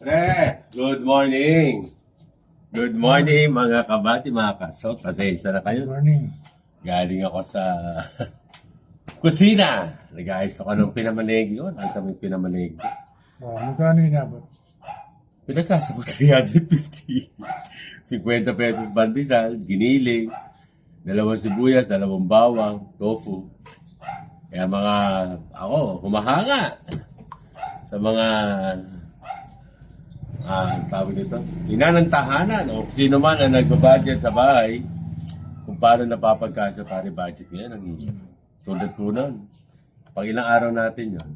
Pre, good morning. Good morning mga kabati, mga kasot. Pasensya na kayo. Good morning. Galing ako sa kusina. Nag-ayos ako ng pinamalegi yun. Ang kaming pinamalegi. Magkano inabot? Pinagkasa ko 350. 50 pesos bandisal, giniling, 2 sibuyas, 2 bawang, tofu. Kaya ako, humahanga sa mga tawag nito, inanang tahanan o sino man ang nagbabudget sa bahay kung paano napapagkasa pare budget ngayon ang tulad po nun. Pag ilang araw natin yun,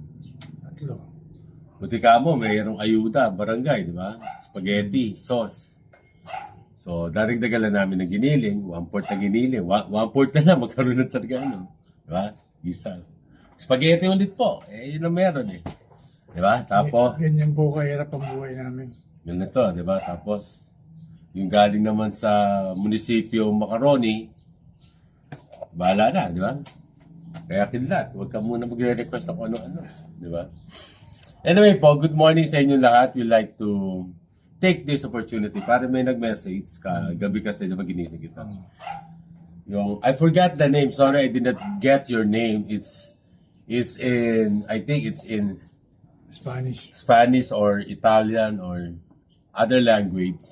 3. buti ka mo, mayroong ayuda, barangay, di ba? Spaghetti, sauce. So, darigdagan lang namin ng giniling, 1/4 na giniling, 1/4 na lang, magkaroon ng talaga, di ba? Isa. Spaghetti ulit po, yun ang meron eh. Di ba? Tapos, Ganyan po kahirap ang buhay namin. yun na to, di ba? Tapos, yung galing naman sa munisipyo Macaroni, bahala na, di ba? Kaya kidlat, huwag ka muna magre-request ako ano-ano, di ba? Anyway po, good morning sa inyo lahat. We like to take this opportunity para may nag-message ka, gabi kasi diba ginising kita. Yung, I forgot the name, sorry I did not get your name. It's in, I think it's in Spanish or Italian or other language.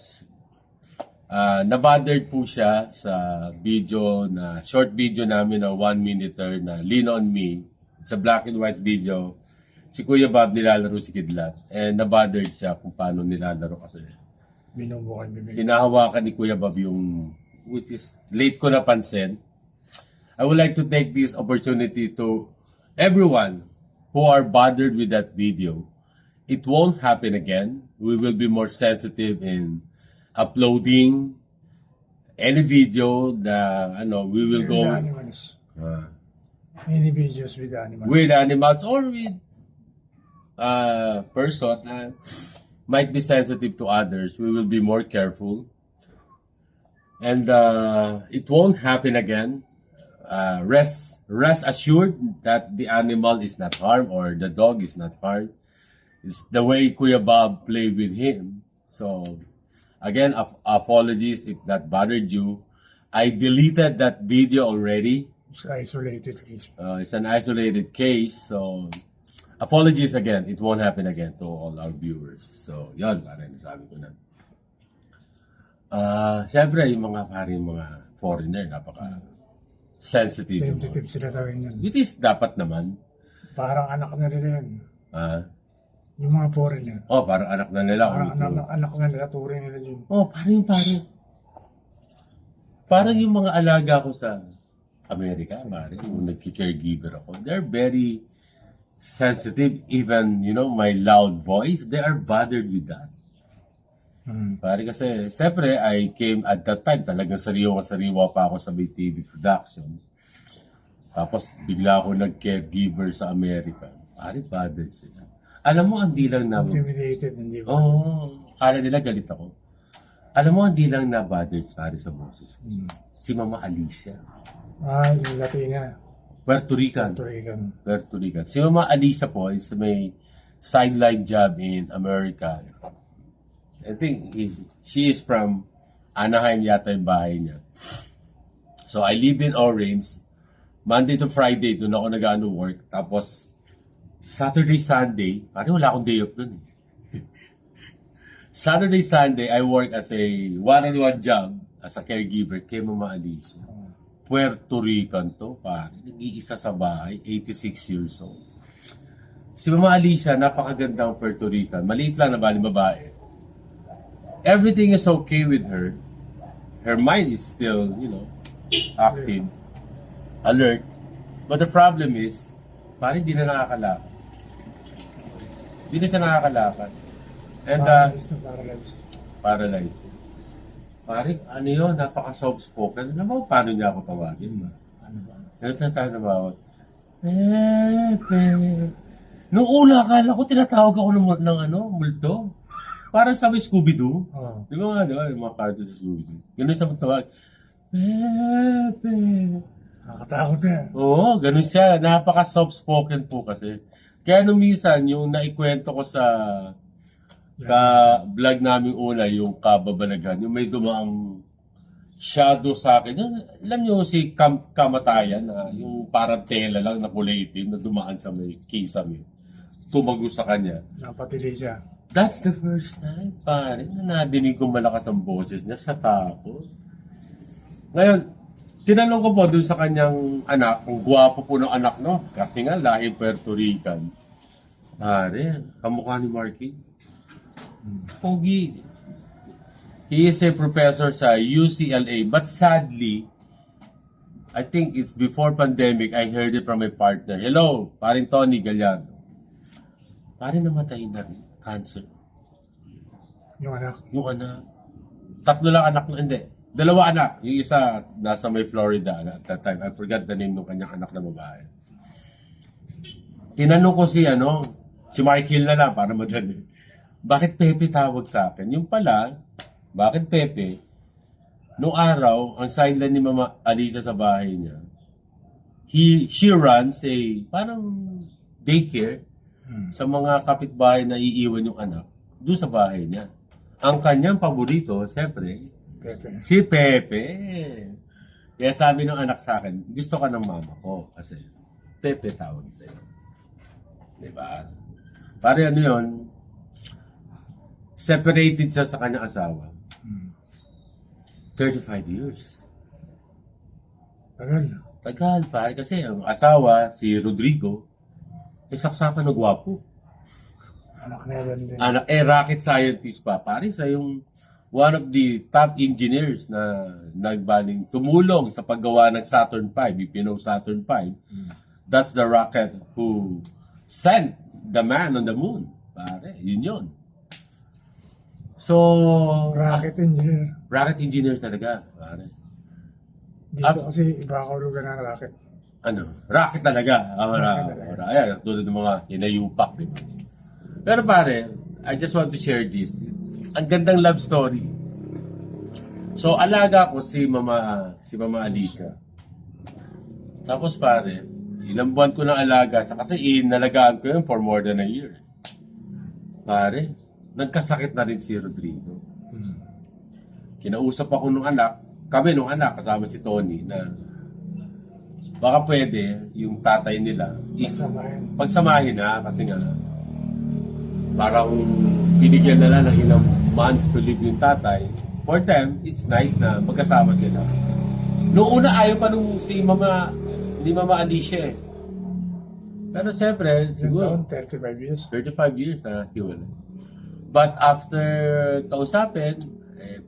Nabothered po siya sa video na, short video namin na 1 minute na Lean on Me. It's a black and white video. Si Kuya Bob nilalaro si Kidlat. And nabothered siya kung paano nilalaro kasi. Binubukan bibig. Hinahawakan ni Kuya Bob yung, which is late ko napansin. I would like to take this opportunity to everyone who are bothered with that video. It won't happen again. We will be more sensitive in uploading any video na we will go Animals. Many videos with animals. with animals or with person na might be sensitive to others. We will be more careful. And it won't happen again. Rest assured that the animal is not harmed or the dog is not harmed. It's the way Kuya Bob played with him. So, again, apologies if that bothered you. I deleted that video already. It's isolated case. It's an isolated case. So, apologies again. It won't happen again to all our viewers. So, yun, parang nasabi ko na. Siyempre, yung mga foreigner, napaka-sensitive. Sensitive sila tawin yan. It is dapat naman. Parang anak na nila yan. Yung mga foreigner. Parang anak na nila. Parang anak na nila, turing nila yun. Parang yung mga alaga ko sa Amerika, yung nagki-caregiver ako, they're very sensitive. Even, my loud voice, they are bothered with that. Pare kasi, siyempre, I came at that time, talagang sariwa pa ako sa BTV production. Tapos, bigla ako nag-caregiver sa Amerika. Pare, bothered sila. Alam mo, hindi lang na... Intimidated, hindi ba? Kala nila galit ako. Alam mo, hindi lang na bothered pare sa boses. Si Mama Alicia. Yung Latina. Puerto Rican. Puerto Rican. Si Mama Alicia po is may sideline job in America. I think she is from Anaheim yata yung bahay niya. So I live in Orange. Monday to Friday, doon ako nag-work. Tapos Saturday, Sunday, wala akong day off doon. Saturday, Sunday, I work as a one-on-one job as a caregiver kay Mama Alicia. Puerto Rican to, pare. Nag-iisa sa bahay, 86 years old. Si Mama Alicia, napakagandang Puerto Rican. Maliit lang na babae. Everything is okay with her. Her mind is still, active, alert. But the problem is, parang hindi na nakakalakad. Hindi na siya nakakalakad. And, paralyzed. Parang, yun, napaka-soft-spoken. Alam mo, paano niya ako tawagin? Sabi na bawat, Pepe. Nung una, akala ko, tinatawag ako ng multo. Parang sabi Scooby-Doo. Di ba yung mga cartoons sa Scooby-Doo? Ganun sa tawag. Pepe. Nakatakot yan. Oo, ganun siya. Napaka-soft-spoken po kasi. Kaya nung minsan, yung naikwento ko sa ka-vlog namin una, yung kababalagan, yung may dumaang shadow sa akin. Yung, alam nyo si kamatayan, yung parang tela lang na kulay itim na dumaan sa may kisame. Tumago sa kanya. Napatili siya. That's the first time, pare, na nadinig ko malakas ang boses niya sa takot. Ngayon, tinanong ko po dun sa kanyang anak, ang gwapo po ng anak, no? Kasi nga, lahi Puerto Rican. Pare, kamukha ni Marky. Pogi. He is a professor sa UCLA, but sadly, I think it's before pandemic, I heard it from my partner. Hello, paring Tony Gallardo. Pare namatay na rin. Cancer. Yung anak. Yung anak. Tatlo lang anak na, hindi. Dalawa anak. Yung isa, nasa may Florida at that time. I forgot the name ng kanyang anak na babae. Tinanong ko si Michael na lang para madali. Bakit Pepe tawag sa akin? Yung pala, bakit Pepe? Noong araw, ang sideline ni Mama Alisa sa bahay niya, she runs a parang daycare sa mga kapitbahay na iiwan yung anak doon sa bahay niya. Ang kanyang paborito, siyempre, Pepe. si Pepe. Kaya sabi ng anak sa akin, gusto ka ng mama ko kasi Pepe tawag sa'yo. Diba? Pare ano yun, separated siya sa kanyang asawa. 35 years. Tagal. Tagal, pare. Kasi ang asawa, si Rodrigo, saksakan na gwapo. Anak na yan din. Rocket scientist pa. Pare, sa yung one of the top engineers na nagbaling tumulong sa paggawa ng Saturn V, if you know Saturn V. That's the rocket who sent the man on the moon. Pare, yun. So, Rocket engineer. rocket engineer talaga, pare. Dito kasi iba ako lugar ng rocket. Rocket talaga. Ayan, tulad ng mga hinayupak, di ba? Pero pare, I just want to share this. Ang gandang love story. So, alaga ko si Mama Alicia. Tapos pare, ilang buwan ko na alaga kasi inalagaan ko yun for more than a year. Pare, nagkasakit na rin si Rodrigo. Kinausap ako nung anak, kasama si Tony, na baka pwede yung tatay nila pagsamahin na kasi nga parang binigyan na lang ng ilang months to live yung tatay. For them, it's nice na magkasama sila. Noong una ayaw pa nung ni Mama Alicia eh. Pero siyempre, siguro 35 years. 35 years na hiwalay. But after kausapin,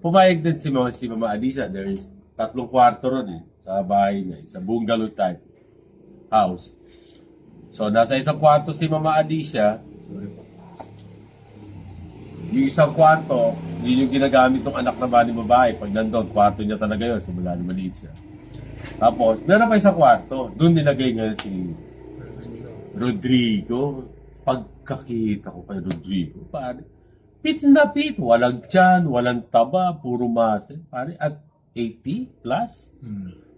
pumayag din si Mama Alicia. There is 3 kwarto ron sa bahay niya. Sa bungalow type house. So, nasa isang kwarto si Mama Alicia. Yung isang kwarto, yun yung ginagamit ng anak na babae. Pag nandun, kwarto niya talaga yun. Simula na maliit siya. Tapos, meron pa isang kwarto. Doon nilagay ngayon si Rodrigo. Pagkakita ko kay Rodrigo, pare, fit na fit. Walang tiyan, walang taba, puro muscle. Pare, at 80 plus.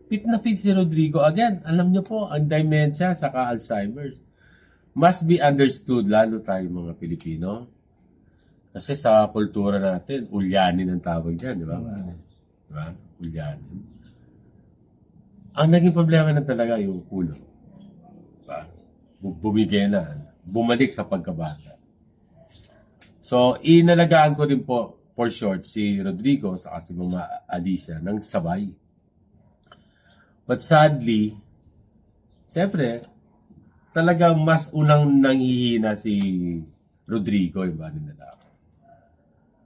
Fit na fit si Rodrigo. Again, alam niyo po, ang dementia saka Alzheimer's must be understood, lalo tayo mga Pilipino. Kasi sa kultura natin, ulyanin ang tawag dyan, di ba? Diba? Ulyanin. Ang naging problema na talaga yung ulo. Diba? Bumigay na. Bumalik sa pagkabata. So, inalagaan ko rin po, for short, si Rodrigo sa si Mama Alicia ng sabay. But sadly, siyempre, talagang mas unang nanghihina si Rodrigo, iba rin na.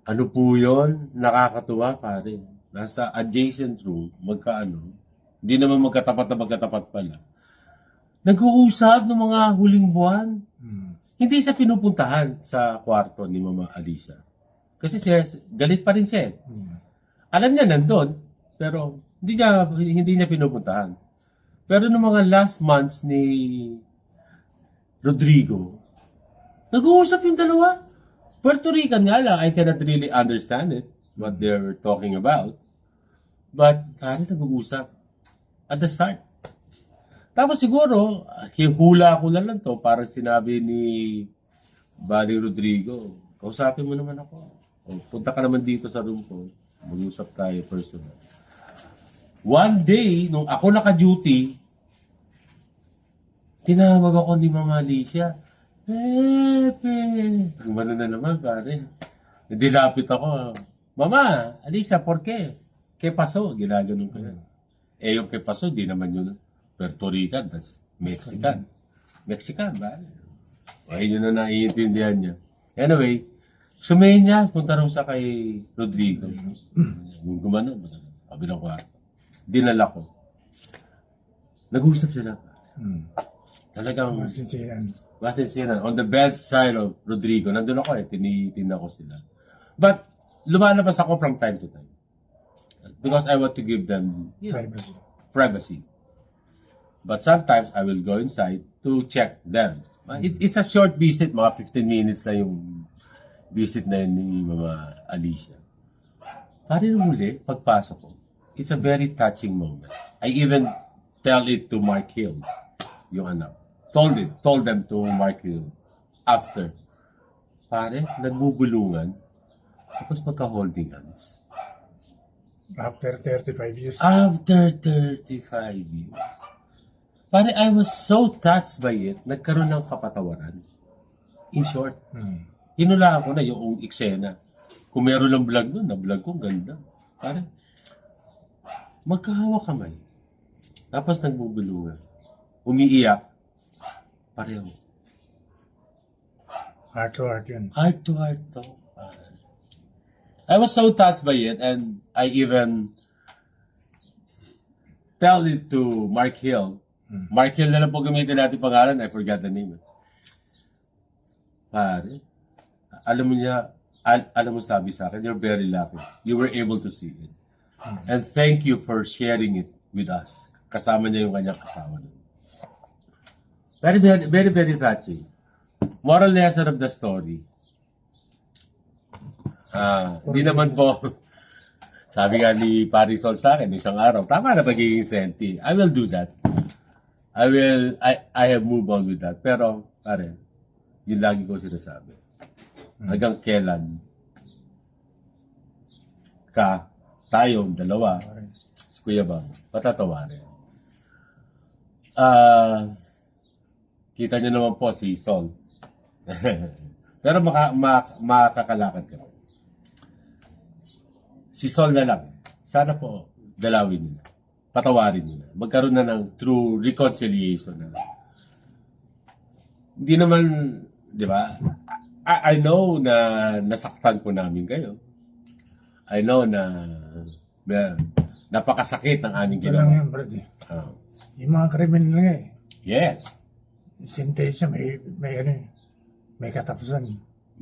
Ano po yun? Nakakatuwa, pare. Nasa adjacent room, hindi naman magkatapat pala. Nag-uusap ng mga huling buwan. Hindi siya pinupuntahan sa kwarto ni Mama Alicia. Kasi siya, galit pa rin siya. Alam niya nandun, pero hindi niya pinupuntahan. Pero noong mga last months ni Rodrigo, nag-uusap yung dalawa. Puerto Rican nga lang, I cannot really understand it, what they're talking about. But, nag-uusap at the start. Tapos siguro, hihula ko na lang to, parang sinabi ni Bali Rodrigo, kausapin mo naman ako. O, punta ka naman dito sa room ko. Mag-usap tayo personal. One day, nung ako naka-duty, tinawag ako ni Mama Alicia. Pepe. Gumano na naman, pare. Dilapit ako. Mama, Alicia, por qué? ¿Qué pasó? Ginaganon ko yan. Eh, yung ¿qué pasó? Di naman yun. Puerto Rican, that's Mexican. Mexican, ba? Ayun yun na naiintindihan niya. Anyway, sumayin niya, punta raw sa kay Rodrigo. Gumano, sabi ng kwarto. Dinala ko. Nag-usap sila. Talagang masinsiran. On the bedside of Rodrigo, nandun ako tinitina ko sila. But, lumalabas ako from time to time. Because I want to give them privacy. But sometimes, I will go inside to check them. It's a short visit, mga 15 minutes na yung visit na yun ni Mama Alicia. Pare nung muli, pagpasok ko, it's a very touching moment. I even tell it to Mark Hill, yung anak. Told them to Mark Hill after. Pare, nagbubulungan, tapos magka-holding hands. After 35 years. After 35 years. Pare, I was so touched by it, nagkaroon ng kapatawaran. In short, hinulaan ko na yung eksena. Kung meron lang vlog nun, na-vlog ko, ganda. Pare, magkahawa kamay. Tapos nagbubulungan. Umiiyak. Pareho. Heart to heart yun. Heart to heart to. I was so touched by it, and I even tell it to Mark Hill. Mark Hill na lang po gamitin natin pangalan. I forgot the name. Pare, alam mo niya, alam mo sabi sa akin, you're very lucky. You were able to see it. And thank you for sharing it with us. Kasama niya yung kanyang kasawa. Very, very, very, very touching. Moral lesson of the story. Hindi naman po, sabi nga ni Parisol sa akin, isang araw, tama na pagiging senti. I will do that. I have moved on with that. Pero, pare, yun lagi ko sinasabi. Hanggang kailan tayong dalawa, si Kuya Bang, patatawarin. Kita niyo naman po si Sol. Pero makakalakad ka. Si Sol na lang. Sana po, dalawin niyo na. Patawarin niyo na. Magkaroon na ng true reconciliation na. Hindi naman, di ba? I know na nasaktan po namin kayo. I know na napakasakit ang aming Ito lang ginawa. yan, brad. Yung mga kriminal nga eh. Yes. Sentensya, may katapusan.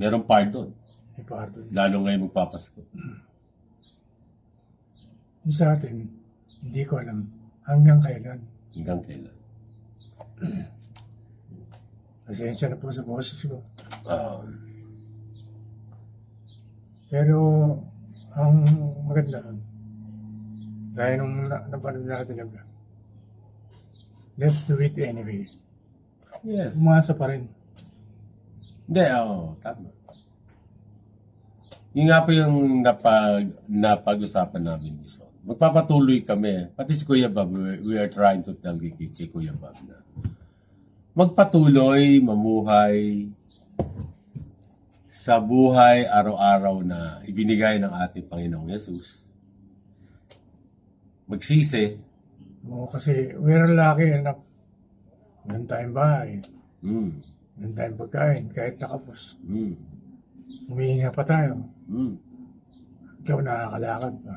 Merong pardon. May pardon. Lalo ngayon magpapasko. Yung sa atin, hindi ko alam hanggang kailan. Hanggang kailan. Pasensya na po sa boses ko. Pero, ang maganda, gaya nung napanood natin na vlog, let's do it anyway. Yes. Umasa pa rin. Hindi, tama. Yun nga po yung napag-usapan namin ni Sol. Magpapatuloy kami. Pati si Kuya Bob, we are trying to tell kay Kuya Bob na magpatuloy, mamuhay sa buhay araw-araw na ibinigay ng ating Panginoong Yesus. Magsisi. Oo, kasi we're lucky enough. Meron tayong bahay. Meron tayong pagkain, kahit nakapos. Humihinga pa tayo. Ikaw nakakalakad pa.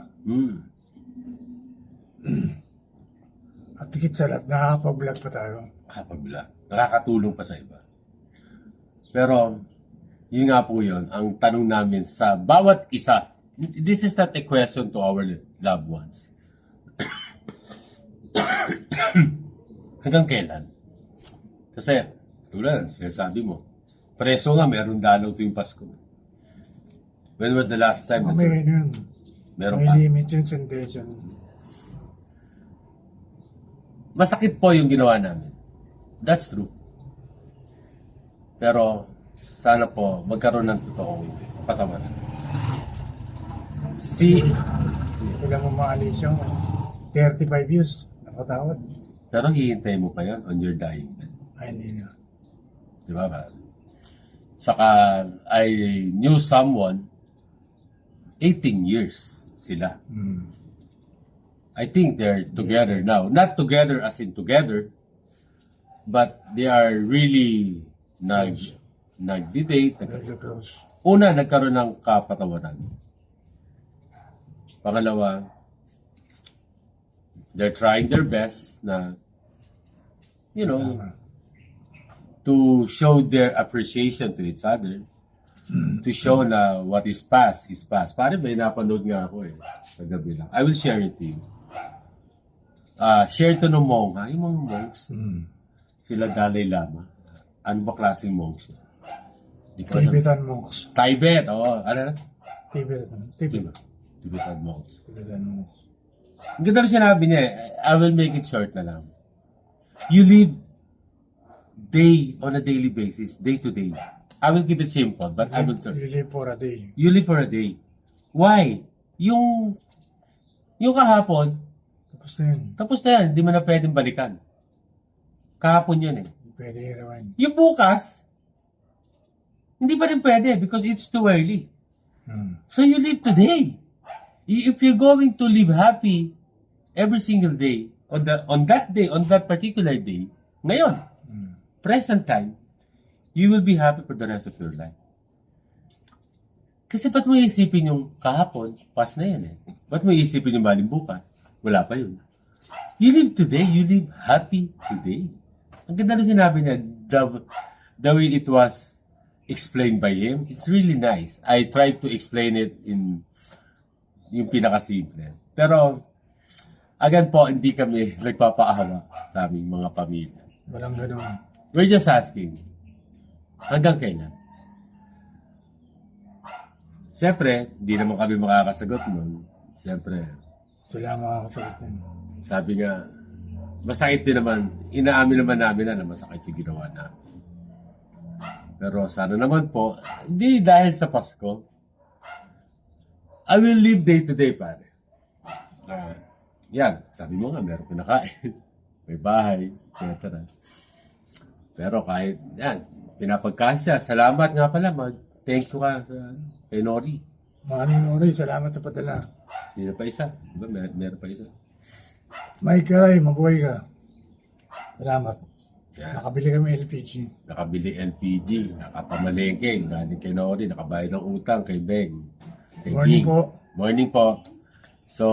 At higit sa lahat, nakakapag-vlog pa tayo. Nakakapag-vlog. Nakakatulong pa sa iba. Pero, yun nga po yun, ang tanong namin sa bawat isa. This is not a question to our loved ones. Hanggang kailan? Kasi, tulad, sinasabi mo, preso nga, meron dalaw tuwing Pasko. When was the last time? May yun. Meron May pa. limit yung sensation. Masakit po yung ginawa namin. That's true. Pero, sana po magkaroon ng totoong patawaran. Si, Kailan mo maalis yung 35 years, nakatawad. pero hihintay mo pa yan on your dying bed. Ay, hindi na. Di ba ba? Saka, I knew someone, 18 years sila. I think they're together now. Not together as in together, but they are really nag-date. Very close. Una, nagkaroon ng kapatawaran. Pangalawa, they're trying their best na, you know, Kasama. to show their appreciation to each other, to show na what is past is past. Pare, may napanood nga ako sa gabi lang. I will share it to you. Share to ng monk, yung mga monks, sila Dalai Lama. Ano ba klaseng monks yun? Di ko alam. Tibetan monks. Tibet, oo. Ano na? Tibetan Monks. monks. Ang ganda rin sinabi niya, I will make it short na lang. You live on a daily basis, day to day. I will keep it simple, but I will turn. You live for a day. You live for a day. Why? Yung kahapon, Tapos na yun. tapos na yan, hindi mo na pwedeng balikan. Kahapon yun eh. Pwede i-rewind. Yung bukas, hindi pa rin pwede because it's too early. So you live today. If you're going to live happy every single day, on that particular day, ngayon, present time, you will be happy for the rest of your life. Kasi ba't mo iisipin yung kahapon, past na yan eh. Ba't mo iisipin yung baling bukas? Wala pa yun. You live today, you live happy today. Ang ganda na sinabi niya, the way it was explained by him, it's really nice. I tried to explain it in yung pinakasimple. Pero, again po, hindi kami nagpapaawa sa aming mga pamilya. Walang ganun. We're just asking, hanggang kailan? Siyempre, hindi naman kami makakasagot nun. Siyempre, Sila makakasagot na yun. sabi nga, masakit din naman, inaamin naman namin na masakit yung ginawa namin. Pero sana naman po, hindi dahil sa Pasko, I will live day to day, pare. Yan, sabi mo nga, meron pinakain, may bahay, etc. Pero kahit, yan, pinapagkasya, salamat nga pala, thank you ka kay Nori. Maraming Nori, salamat sa padala. Hindi na pa isa, diba? Meron pa isa. Mike Karay, mabuhay ka. Salamat. Yan. Nakabili kami LPG. Nakabili LPG, nakapamalengke, galing kay Nori, nakabayad ng utang kay Beng. Kay Morning Ging. po. Morning po. So,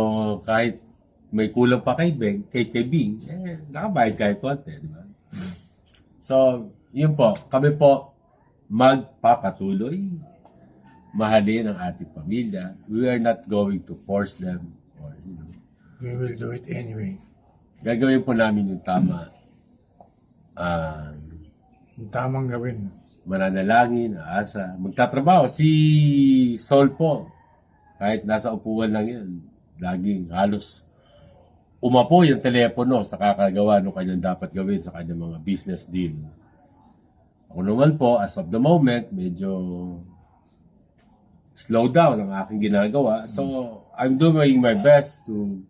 kahit may kulang pa kay Beng, kay Bing, nakabayad kahit konti, di ba? So, yun po, kami po magpapatuloy, mahalin ang ating pamilya. We are not going to force them or, We will do it anyway. gagawin po namin yung tama. Yung tamang gawin. Mananalangin, aasa, magtatrabaho. Si Sol po, kahit nasa upuan lang yan, laging halos umapo yung telepono sa kakagawa ng kanyang dapat gawin sa kanyang mga business deal. Ako naman po, as of the moment, medyo slow down ang aking ginagawa. So, I'm doing my best to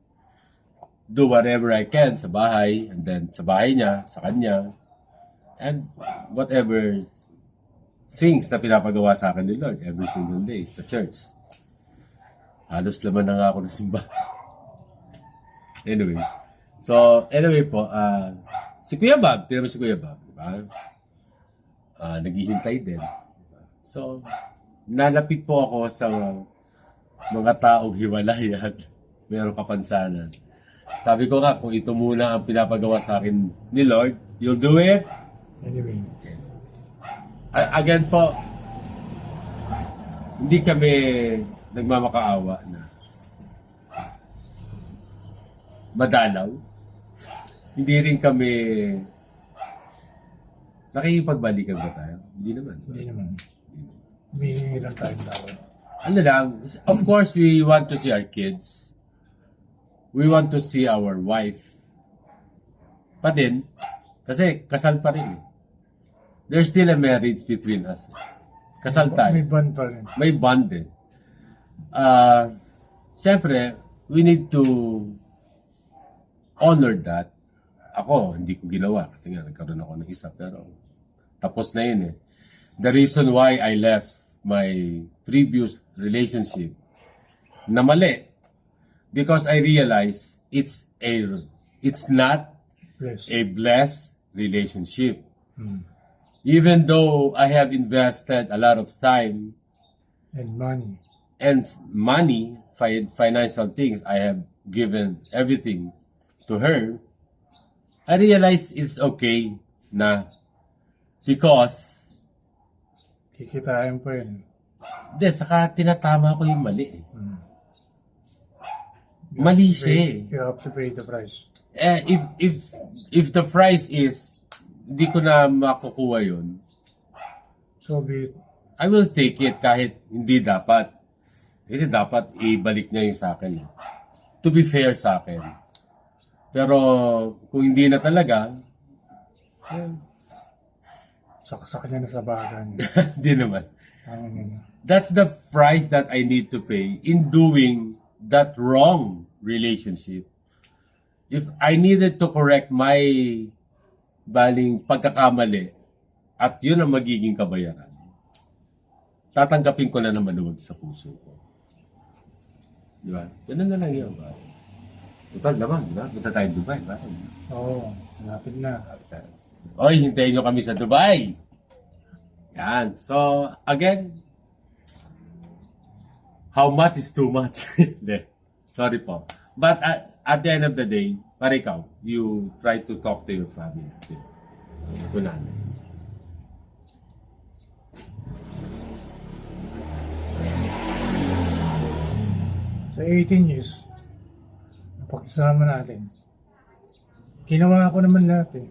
do whatever I can sa bahay, and then sa bahay niya, sa kanya, and whatever things na pinapagawa sa akin ni Lord every single day sa church. Halos laman na nga ako ng simbahan. Anyway po, si Kuya Bob, tira mo si Kuya Bob, diba? Naghihintay din. So, nalapit po ako sa mga taong hiwalay at mayroong kapansanan. Sabi ko nga, kung ito muna ang pinapagawa sa akin ni Lord, you'll do it? Anyway. Again po, hindi kami nagmamakaawa na madalaw. Hindi rin kami nakikipagbalikan ba tayo? Hindi naman. Hindi naman. Humingi lang tayong tawad. Ano lang, of course, we want to see our kids. We want to see our wife. Pa din, kasi kasal pa rin eh. there's still a marriage between us. Kasal tayo. May bond pa rin. May bond din. Siyempre, we need to honor that. Ako, hindi ko ginawa kasi nga nagkaroon ako ng isa pero tapos na yun eh. The reason why I left my previous relationship na mali because I realized it's not Yes. a blessed relationship. Mm. Even though I have invested a lot of time And money. and money, financial things, I have given everything to her, I realize it's okay na because Kikitain pa yun. saka tinatama ko yung mali eh. Mm. Mali siya eh. You have to pay the price. If the price is hindi ko na makukuha yun, So be it. I will take it kahit hindi dapat. Kasi dapat ibalik niya yung sa akin. To be fair sa akin. Pero kung hindi na talaga, Saksak niya na sa baga niya. hindi naman. Ang ano. That's the price that I need to pay in doing that wrong relationship. If I needed to correct my baling pagkakamali at yun ang magiging kabayaran, tatanggapin ko na naman maluwag sa puso ko. Di ba? Ganun na lang yun. Ba? Total naman, di ba? Punta tayo Dubai, ba? Oo, malapit na. Oy, hintayin nyo kami sa Dubai. Yan. So, again, how much is too much? Hindi. Sorry po. But at the end of the day, para ikaw, you try to talk to your family. Ito na. Sa 18 years, napakisama natin. Ginawa ko naman lahat eh.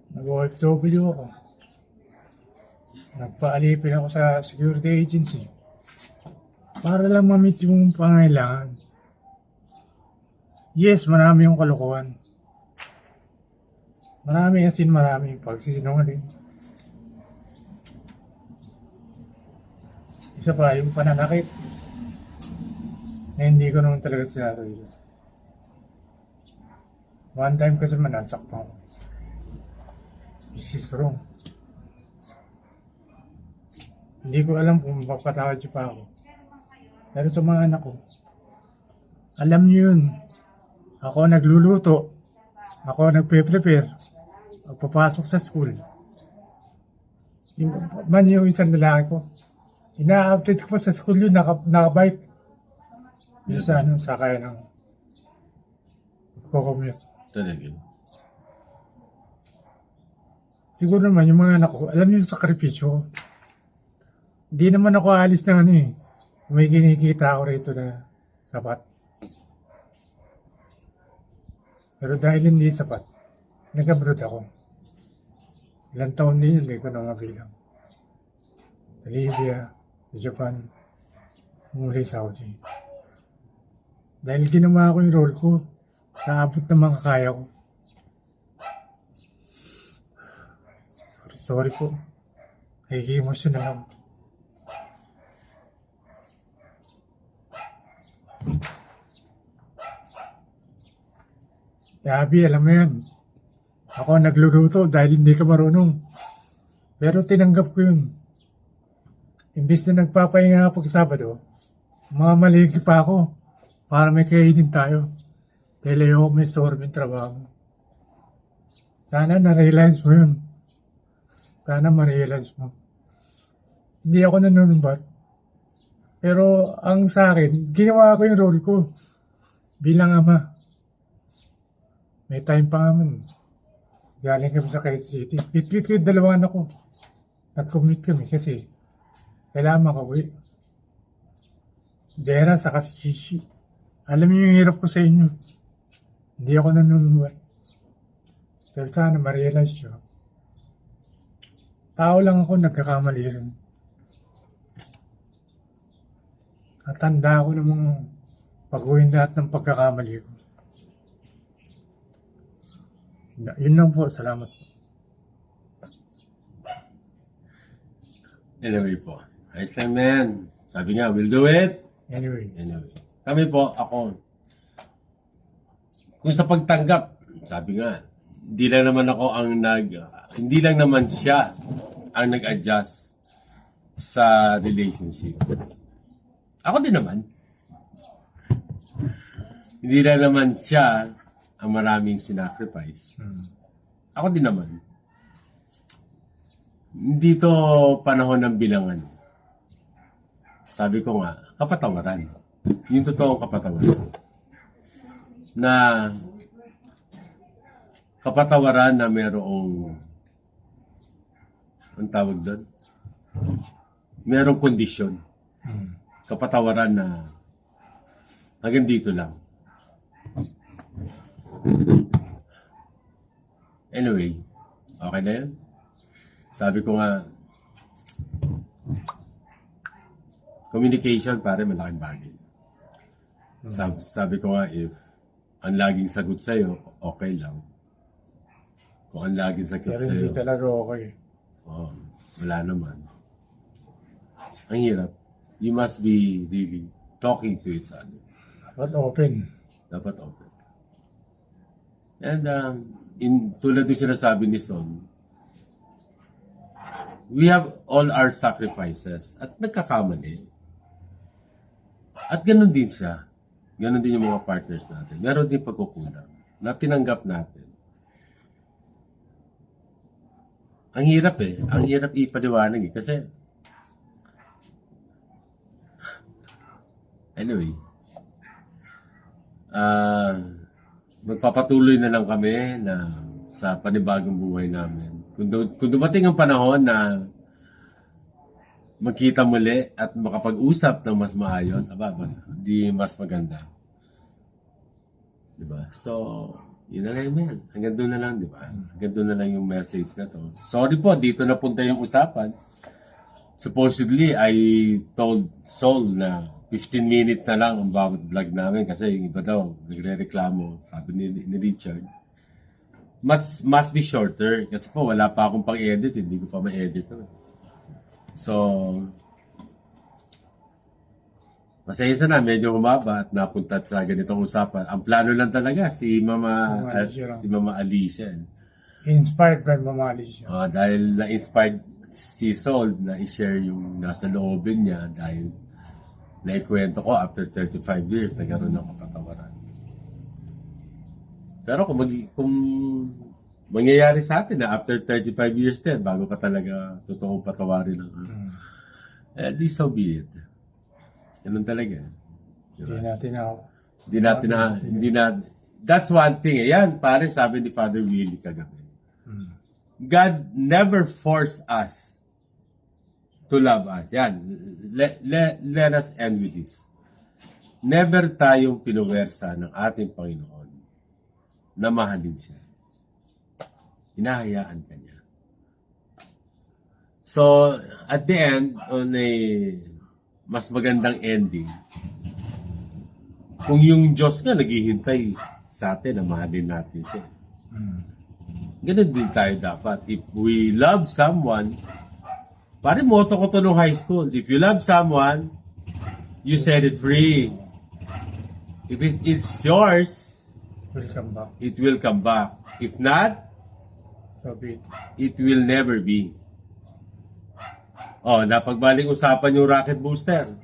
Nag-OFW ako. Nagpaalipin ako sa security agency. Para lang ma-meet yung pangailangan. Yes, marami yung kalokohan. Marami as in marami yung pagsisinungaling. Isa pa, yung pananakit na hindi ko naman talaga sinasabi. One time kasi man nasaktan ko. This is wrong. Hindi ko alam kung mapatawad siya pa ako. Pero sa mga anak ko, alam niyo yun. Ako nagluluto. Ako nagpe-prepare. Pagpapasok sa school. Yung isang lalaki ko, ina-update ko pa sa school yun, nakabike. Yung sa sakay ng commute. Talaga. Siguro naman, yung mga anak ko, alam niyo yung sakripisyo. Hindi naman ako alis ng ano eh. May kinikita ako rito na sapat. Pero dahil hindi sapat, nag-abroad ako. Ilang taon din yun, hindi ko na mabilang. Sa Libya, sa Japan, muli sa Saudi. Dahil ginawa ko yung role ko sa abot ng mga kaya ko. Sorry po. Nagiging-emotional ako. Yabi, alam mo yan. Ako nagluluto dahil hindi ka marunong. Pero tinanggap ko yun. Imbis na nagpapahinga pag Sabado, mamaligi pa ako para may kainin tayo. Dahil ayoko may storm yung trabaho mo. Sana na-realize mo yun. Sana ma-realize mo. Hindi ako nanunumbat. Pero ang sa akin, ginawa ko yung role ko bilang ama. May time pa nga man. Galing kami sa Quezon City. Pitpit ko yung dalawang anak ko. Nag-commute kami kasi kailangan makauwi. Dera sa Kasishishi. Alam niyo yung hirap ko sa inyo. Hindi ako nanunumbat. Pero sana ma-realize nyo. Tao lang ako, nagkakamali rin. Natanda ako namang pag-uwin lahat ng pagkakamali ko. Yun lang po. Salamat po. Anyway po. Ayos lang man. Sabi nga, we'll do it. Anyway. Kami po, ako. Kung sa pagtanggap, sabi nga, hindi lang naman siya ang nag-adjust sa relationship. Ako din naman. Hindi lang naman siya ang maraming sinacrifice. Ako din naman. Hindi to panahon ng bilangan. Sabi ko nga, kapatawaran. Yung totoong kapatawaran. Na kapatawaran na merong ang tawag doon? Merong kondisyon. Kapatawaran na hanggang dito lang. Anyway, okay na yun. Sabi ko nga, communication pare malaking bagay. Sabi ko nga, if ang laging sagot sa'yo, okay lang. Kung ang laging sagot Pero sa'yo, hindi talaga okay. wala naman. Ang hirap. You must be really talking to each other. But open. Dapat open. And tulad yung sinasabi ni Son, we have all our sacrifices at nagkakamali. At ganun din siya. Ganun din yung mga partners natin. Meron din pagkukulang na tinanggap natin. Ang hirap eh. Ang hirap ipaliwanag eh. Kasi anyway, magpapatuloy na lang kami na sa panibagong buhay namin. Kung dumating ang panahon na magkita muli at makapag-usap ng mas maayos, di mas maganda. Diba? So, yun na lang yan. Hanggang doon na lang, diba? Hanggang doon na lang yung message na to. Sorry po, dito na punta yung usapan. Supposedly, I told Sol na 15 minutes na lang ang bawat vlog namin kasi yung iba daw, nagre-reklamo, sabi ni Richard. Must be shorter kasi po wala pa akong pang-edit, hindi ko pa ma-edit. So, pasensya na, medyo humaba at napunta sa ganitong usapan. Ang plano lang talaga si Mama Alicia. Inspired by Mama Alicia. Dahil na-inspired si Sol na i-share yung nasa loobin niya dahil naikwento ko after 35 years nagkaroon ng kapatawaran. Pero kung mangyayari sa atin na after 35 years din, bago ka talaga totoong patawarin ng at least so be it. Ganun talaga. Diba? Hindi na, that's one thing. Yan, pare, sabi ni Father Willie kagabi. God never forced us to love us. Yan. Let us end with this. Never tayong pinuwersa ng ating Panginoon na mahalin siya. Hinahayaan ka niya. So, at the end, on a mas magandang ending, kung yung Diyos nga naghihintay sa atin na mahalin natin siya. Ganun din tayo dapat. If we love someone, pare motto ko to nung high school. If you love someone, you set it free. If it's yours, it will come back. If not, it will never be. Napagbaling-usapan yung rocket booster.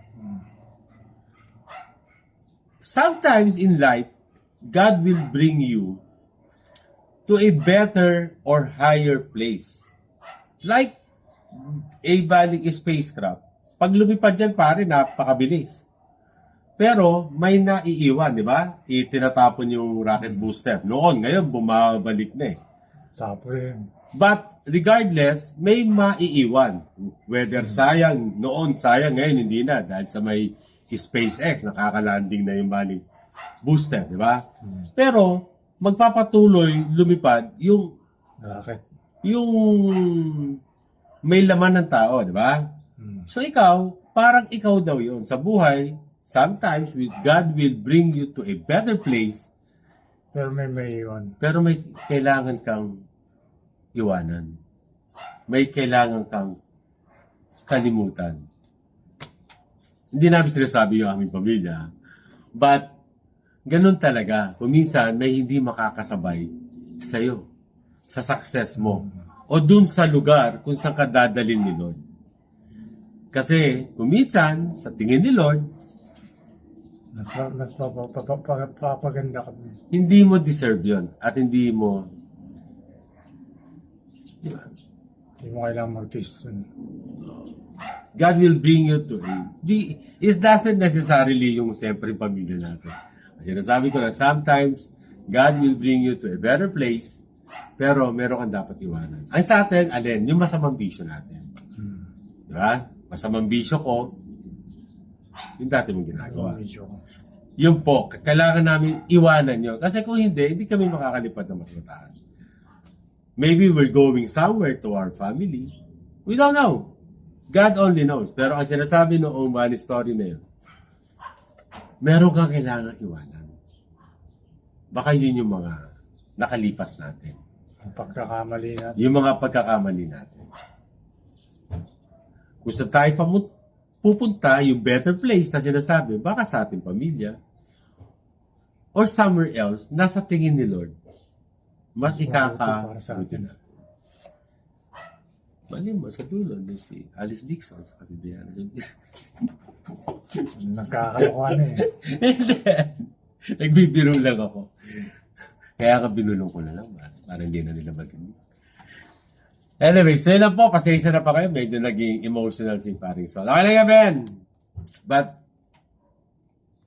Sometimes in life, God will bring you to a better or higher place. Like a balik spacecraft. Pag lumipad dyan, pare, napakabilis. Pero may naiiwan, di ba? Itinatapon yung rocket booster. Noon, ngayon, bumabalik na eh. But regardless, may maiiwan. Whether sayang, noon sayang, ngayon hindi na. Dahil sa may SpaceX, nakakalanding na yung balik booster, di ba? Pero, magpapatuloy lumipad yung yung may laman ng tao, di ba? So ikaw, parang ikaw daw yun. Sa buhay, sometimes God will bring you to a better place Pero may iwan. Pero may kailangan kang iwanan. May kailangan kang kalimutan. Hindi namin sinasabi yung aming pamilya. But, ganun talaga. Kung minsan, may hindi makakasabay sa'yo. Sa success mo. O dun sa lugar kung saan ka dadalhin ni Lord. Kasi, kung minsan, sa tingin ni Lord, Mas papaganda kami. hindi mo deserve yon at hindi mo, di ba? Hindi mo kailangan mag-taste dun. God will bring you to it doesn't necessarily yung siyempre pamilya natin. Kasi nasabi ko na sometimes God will bring you to a better place pero meron kang dapat iwanan. Ang sa atin, alin, yung masamang bisyo natin. Di ba? Masamang bisyo ko, yung dati mong ginagawa. Yung po, kailangan namin iwanan yun. Kasi kung hindi kami makakalipad ng matutaan. Maybe we're going somewhere to our family. We don't know. God only knows. Pero ang sinasabi noong money story na yun, meron kang kailangan iwanan. Baka yun yung mga nakalipas natin. Ang pagkakamali natin. Yung mga pagkakamali natin. Kung saan tayo pupunta, yung better place na sinasabi, baka sa ating pamilya, or somewhere else, nasa tingin ni Lord, mas ikaka-buti na. Mali mo, sa dulo, si Alice Dixon, sa kasi Diana. Nagkakalokohan eh. Nagbibiro lang ako. Kaya ka binulong ko na lang, para hindi na nila maging. Anyway, so yun lang po. Pasensya na pa kayo. Medyo naging emotional si Paring Sol. Okay lang yan, Ben. But,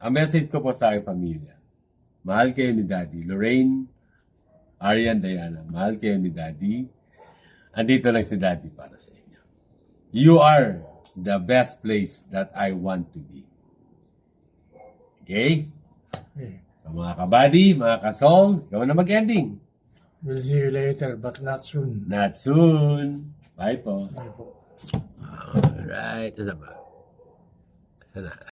ang message ko po sa aking pamilya, mahal kayo ni Daddy. Lorraine, Arian, Diana, mahal kayo ni Daddy. Andito lang si Daddy para sa inyo. You are the best place that I want to be. Okay? So, mga kabady, mga kasong, ikaw na mag-ending. We'll see you later, but not soon. Not soon. Bye po. Bye po. Alright. Asa ba? Asa na?